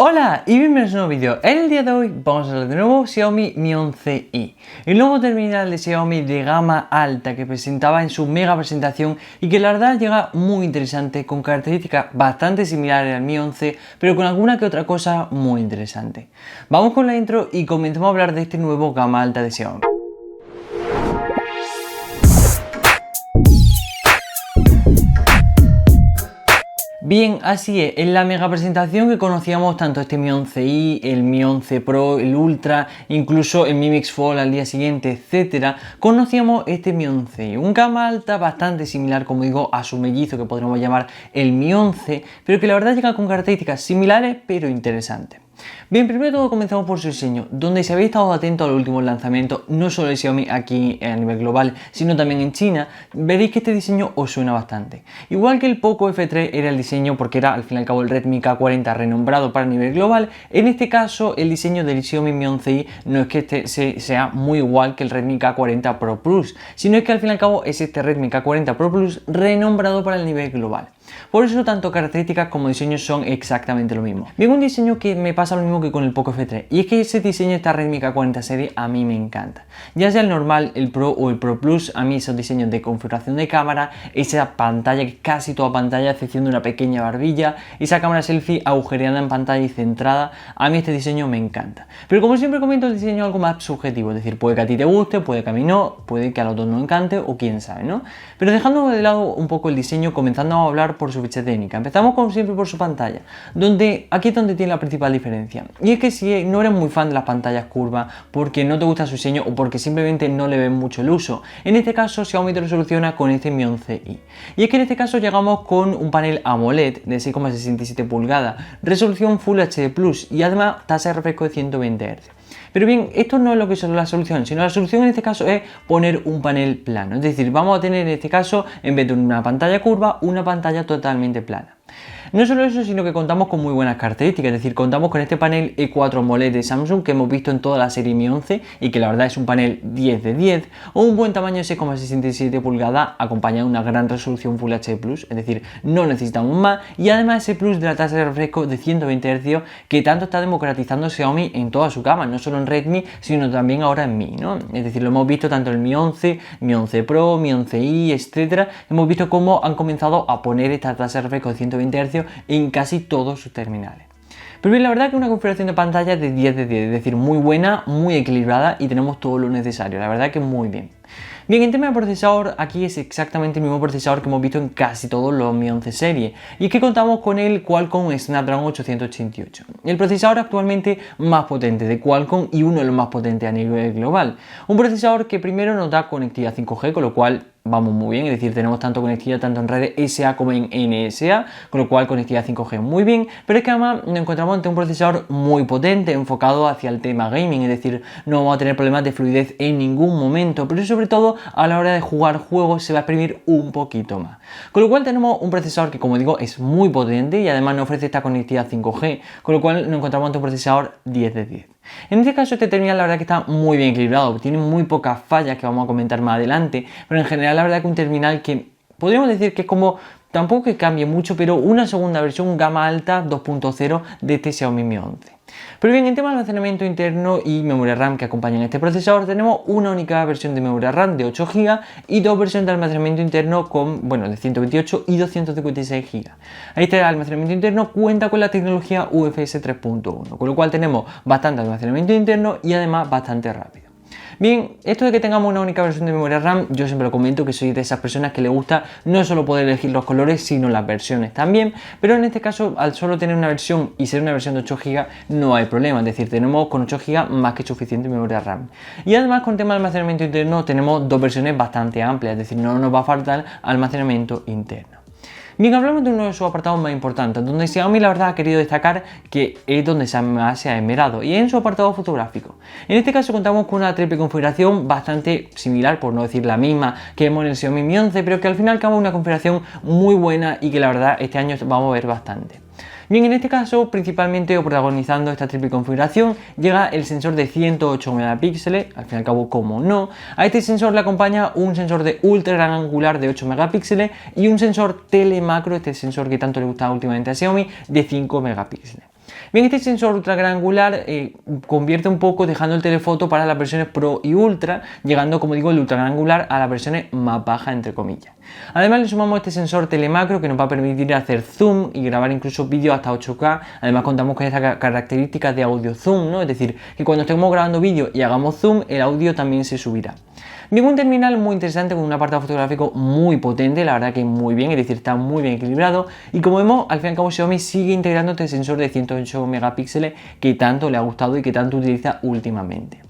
Hola y bienvenidos a un nuevo vídeo. En el día de hoy vamos a hablar de nuevo Xiaomi Mi 11i, el nuevo terminal de Xiaomi de gama alta que presentaba en su mega presentación y que la verdad llega muy interesante, con características bastante similares al Mi 11, pero con alguna que otra cosa muy interesante. Vamos con la intro y comenzamos a hablar de este nuevo gama alta de Xiaomi. Bien, así es, en la mega presentación que conocíamos tanto este Mi 11i, el Mi 11 Pro, el Ultra, incluso el Mi Mix Fold al día siguiente, etcétera, conocíamos este Mi 11i, un gama alta bastante similar, como digo, a su mellizo que podríamos llamar el Mi 11, pero que la verdad llega con características similares pero interesantes. Bien, primero de todo comenzamos por su diseño, donde si habéis estado atentos a los últimos lanzamientos, no solo de Xiaomi aquí a nivel global, sino también en China, veréis que este diseño os suena bastante. Igual que el Poco F3 era el diseño porque era al fin y al cabo el Redmi K40 renombrado para nivel global, en este caso el diseño del Xiaomi Mi 11i no es que este sea muy igual que el Redmi K40 Pro Plus, sino es que al fin y al cabo es este Redmi K40 Pro Plus renombrado para el nivel global. Por eso tanto características como diseño son exactamente lo mismo. Bien, un diseño que me pasa lo mismo que con el Poco F3, y es que ese diseño de esta Redmi K40 serie a mí me encanta. Ya sea el normal, el Pro o el Pro Plus, a mí esos diseños de configuración de cámara, esa pantalla que es casi toda pantalla, a excepción de una pequeña barbilla, esa cámara selfie agujereada en pantalla y centrada, a mí este diseño me encanta. Pero como siempre comento, el diseño es algo más subjetivo, es decir, puede que a ti te guste, puede que a mí no, puede que a los dos no encante o quién sabe, ¿no? Pero dejando de lado un poco el diseño, comenzando a hablar por su ficha técnica. Empezamos como siempre por su pantalla, donde aquí es donde tiene la principal diferencia. Y es que si no eres muy fan de las pantallas curvas porque no te gusta su diseño o porque simplemente no le ven mucho el uso, en este caso Xiaomi te lo soluciona con este Mi 11i. Y es que en este caso llegamos con un panel AMOLED de 6,67 pulgadas, resolución Full HD Plus y además tasa de refresco de 120 Hz. Pero bien, esto no es lo que es la solución, sino la solución en este caso es poner un panel plano. Es decir, vamos a tener en este caso, en vez de una pantalla curva, una pantalla totalmente plana. No solo eso, sino que contamos con muy buenas características, es decir, contamos con este panel E4 AMOLED de Samsung que hemos visto en toda la serie Mi 11 y que la verdad es un panel 10 de 10, o un buen tamaño de 6,67 pulgadas acompañado de una gran resolución Full HD Plus, es decir, no necesitamos más, y además ese plus de la tasa de refresco de 120 Hz que tanto está democratizando Xiaomi en toda su gama, no solo en Redmi, sino también ahora en Mi, ¿no? Es decir, lo hemos visto tanto en el Mi 11, Mi 11 Pro, Mi 11i, etcétera, hemos visto cómo han comenzado a poner esta tasa de refresco de 120 Hz en casi todos sus terminales. Pero bien, la verdad que una configuración de pantalla de 10 de 10, es decir, muy buena, muy equilibrada y tenemos todo lo necesario, la verdad que muy bien. Bien, en tema de procesador, aquí es exactamente el mismo procesador que hemos visto en casi todos los Mi 11 serie, y es que contamos con el Qualcomm Snapdragon 888, el procesador actualmente más potente de Qualcomm y uno de los más potentes a nivel global. Un procesador que primero nos da conectividad 5G, con lo cual vamos muy bien, es decir, tenemos tanto conectividad tanto en redes SA como en NSA, con lo cual conectividad 5G muy bien, pero es que además nos encontramos ante un procesador muy potente enfocado hacia el tema gaming, es decir, no vamos a tener problemas de fluidez en ningún momento, pero sobre todo a la hora de jugar juegos se va a exprimir un poquito más. Con lo cual tenemos un procesador que, como digo, es muy potente y además nos ofrece esta conectividad 5G, con lo cual nos encontramos ante un procesador 10 de 10. En este caso este terminal la verdad que está muy bien equilibrado, tiene muy pocas fallas que vamos a comentar más adelante, pero en general la verdad que un terminal que podríamos decir que es como, tampoco que cambie mucho, pero una segunda versión gama alta 2.0 de este Xiaomi Mi 11. Pero bien, en tema de almacenamiento interno y memoria RAM que acompañan este procesador, tenemos una única versión de memoria RAM de 8 GB y dos versiones de almacenamiento interno de 128 y 256 GB. Este almacenamiento interno cuenta con la tecnología UFS 3.1, con lo cual tenemos bastante almacenamiento interno y además bastante rápido. Bien, esto de que tengamos una única versión de memoria RAM, yo siempre lo comento que soy de esas personas que le gusta no solo poder elegir los colores, sino las versiones también, pero en este caso, al solo tener una versión y ser una versión de 8 GB, no hay problema, es decir, tenemos con 8 GB más que suficiente memoria RAM. Y además, con tema de almacenamiento interno, tenemos dos versiones bastante amplias, es decir, no nos va a faltar almacenamiento interno. Bien, hablamos de uno de sus apartados más importantes, donde Xiaomi la verdad ha querido destacar que es donde más se ha esmerado, y en su apartado fotográfico. En este caso contamos con una triple configuración bastante similar, por no decir la misma que vemos en el Xiaomi Mi 11, pero que al final acaba una configuración muy buena y que la verdad este año vamos a ver bastante. Bien, en este caso, principalmente o protagonizando esta triple configuración, llega el sensor de 108 megapíxeles, al fin y al cabo, como no. A este sensor le acompaña un sensor de ultra gran angular de 8 megapíxeles y un sensor telemacro, este sensor que tanto le gusta últimamente a Xiaomi, de 5 megapíxeles. Bien, este sensor ultra gran angular convierte un poco dejando el telefoto para las versiones Pro y Ultra, llegando, como digo, el ultra gran angular a las versiones más bajas, entre comillas. Además le sumamos este sensor telemacro que nos va a permitir hacer zoom y grabar incluso vídeos hasta 8K. Además contamos con estas características de audio zoom, ¿no? Es decir, que cuando estemos grabando vídeo y hagamos zoom, el audio también se subirá. Bien, un terminal muy interesante con un apartado fotográfico muy potente, la verdad que muy bien, es decir, está muy bien equilibrado. Y como vemos, al fin y al cabo Xiaomi sigue integrando este sensor de 108 megapíxeles que tanto le ha gustado y que tanto utiliza últimamente.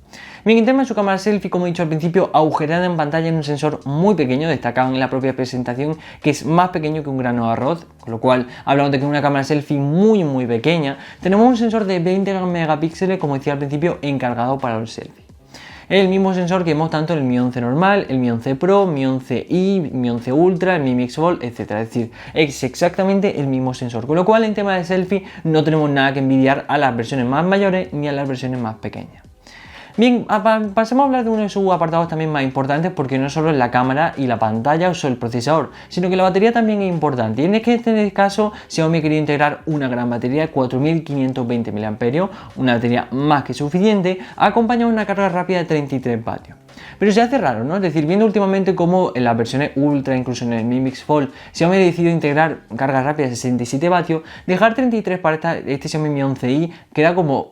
Bien, en tema de su cámara selfie, como he dicho al principio, agujereada en pantalla en un sensor muy pequeño, destacado en la propia presentación, que es más pequeño que un grano de arroz, con lo cual hablamos de que es una cámara selfie muy pequeña. Tenemos un sensor de 20 megapíxeles, como decía al principio, encargado para el selfie. Es el mismo sensor que vemos tanto en el Mi 11 normal, el Mi 11 Pro, Mi 11i, Mi 11 Ultra, el Mi Mix Fold, etc. Es decir, es exactamente el mismo sensor, con lo cual en tema de selfie no tenemos nada que envidiar a las versiones más mayores ni a las versiones más pequeñas. Bien, pasemos a hablar de uno de sus apartados también más importantes, porque no solo es la cámara y la pantalla o el procesador, sino que la batería también es importante. Y en este caso Xiaomi quería integrar una gran batería de 4520 mAh, una batería más que suficiente, acompañada de una carga rápida de 33 vatios. Pero se hace raro, ¿no? Es decir, viendo últimamente cómo en las versiones Ultra, incluso en el Mi Mix Fold, Xiaomi ha decidido integrar carga rápida de 67 vatios, dejar 33 para este Xiaomi Mi 11i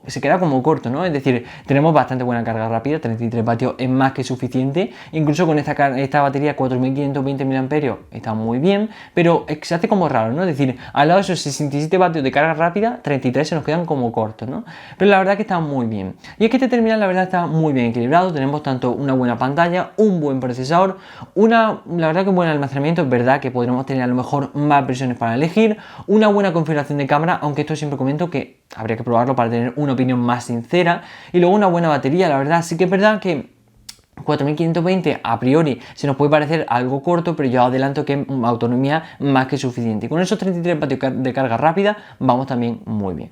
se queda como corto, ¿no? Es decir, tenemos bastante buena carga rápida, 33 vatios es más que suficiente, incluso con esta batería 4520 mAh está muy bien, pero se hace como raro, ¿no? Es decir, al lado de esos 67 vatios de carga rápida, 33 se nos quedan como cortos, ¿no? Pero la verdad que está muy bien. Y es que este terminal la verdad está muy bien equilibrado, tenemos tanto una buena pantalla, un buen procesador, la verdad que un buen almacenamiento, es verdad que podremos tener a lo mejor más versiones para elegir, una buena configuración de cámara, aunque esto siempre comento que habría que probarlo para tener una opinión más sincera, y luego una buena batería, la verdad, sí que es verdad que 4520 a priori se nos puede parecer algo corto, pero yo adelanto que es autonomía más que suficiente. Y con esos 33 vatios de carga rápida vamos también muy bien.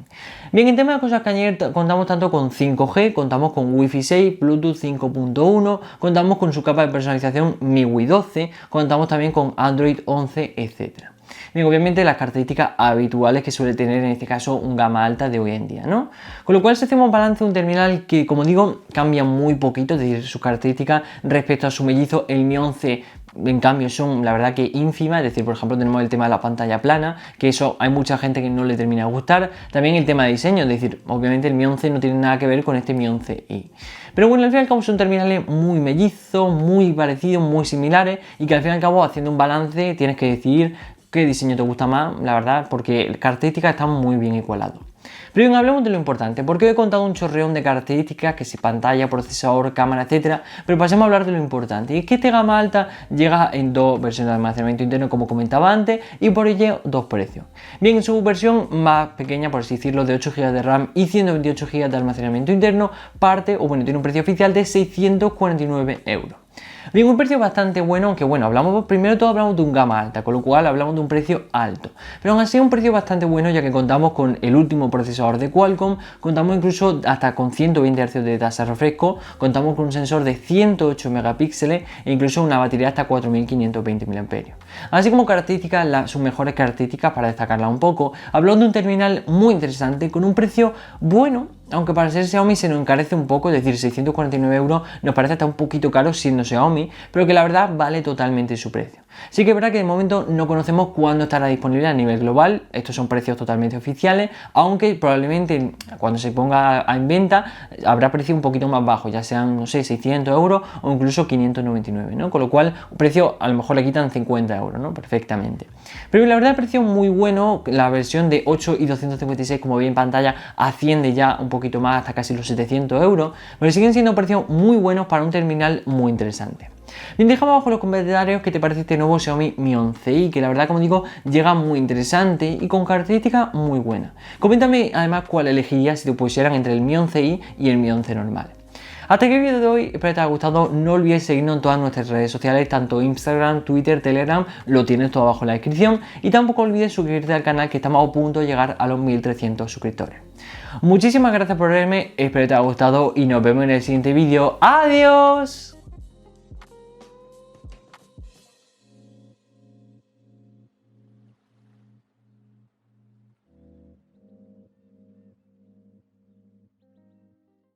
Bien, en tema de cosas que añadir, contamos tanto con 5G, contamos con Wi-Fi 6, Bluetooth 5.1, contamos con su capa de personalización MIUI 12, contamos también con Android 11, etc. Bien, obviamente las características habituales que suele tener en este caso un gama alta de hoy en día, ¿no? Con lo cual, si hacemos balance, un terminal que, como digo, cambia muy poquito, es decir, sus características respecto a su mellizo, el Mi 11, en cambio, son la verdad que ínfimas. Es decir, por ejemplo, tenemos el tema de la pantalla plana, que eso hay mucha gente que no le termina de gustar. También el tema de diseño, es decir, obviamente el Mi 11 no tiene nada que ver con este Mi 11i. Pero bueno, al fin y al cabo son terminales muy mellizos, muy parecidos, muy similares, y que al fin y al cabo, haciendo un balance, tienes que decidir qué diseño te gusta más, la verdad, porque las características están muy bien igualadas. Pero bien, hablemos de lo importante, porque he contado un chorreón de características, que si pantalla, procesador, cámara, etcétera, pero pasemos a hablar de lo importante, y es que este gama alta llega en dos versiones de almacenamiento interno, como comentaba antes, y por ello dos precios. Bien, en su versión más pequeña, por así decirlo, de 8 GB de RAM y 128 GB de almacenamiento interno, tiene un precio oficial de 649 euros. Bien, un precio bastante bueno, aunque bueno, primero de todo hablamos de un gama alta, con lo cual hablamos de un precio alto. Pero aún así un precio bastante bueno, ya que contamos con el último procesador de Qualcomm, contamos incluso hasta con 120 Hz de tasa de refresco, contamos con un sensor de 108 megapíxeles e incluso una batería hasta 4520 mAh. Así como características, sus mejores características para destacarla un poco, hablamos de un terminal muy interesante con un precio bueno, aunque para ser Xiaomi se nos encarece un poco, es decir, 649 euros nos parece hasta un poquito caro siendo Xiaomi, pero que la verdad vale totalmente su precio. Sí que es verdad que de momento no conocemos cuándo estará disponible a nivel global, estos son precios totalmente oficiales, aunque probablemente cuando se ponga en venta habrá precios un poquito más bajos, ya sean, no sé, 600 euros o incluso 599, ¿no? Con lo cual, un precio a lo mejor le quitan 50 euros, ¿no? Perfectamente. Pero la verdad el precio muy bueno, la versión de 8 y 256, como veis en pantalla, asciende ya un poquito más hasta casi los 700 euros, pero siguen siendo precios muy buenos para un terminal muy interesante. Bien, dejamos abajo en los comentarios qué te parece este nuevo Xiaomi Mi 11i, que la verdad, como digo, llega muy interesante y con características muy buenas. Coméntame además cuál elegirías si te pusieran entre el Mi 11i y el Mi 11 normal. Hasta aquí el vídeo de hoy, espero que te haya gustado. No olvides seguirnos en todas nuestras redes sociales, tanto Instagram, Twitter, Telegram, lo tienes todo abajo en la descripción. Y tampoco olvides suscribirte al canal, que estamos a punto de llegar a los 1300 suscriptores. Muchísimas gracias por verme, espero que te haya gustado y nos vemos en el siguiente vídeo. ¡Adiós!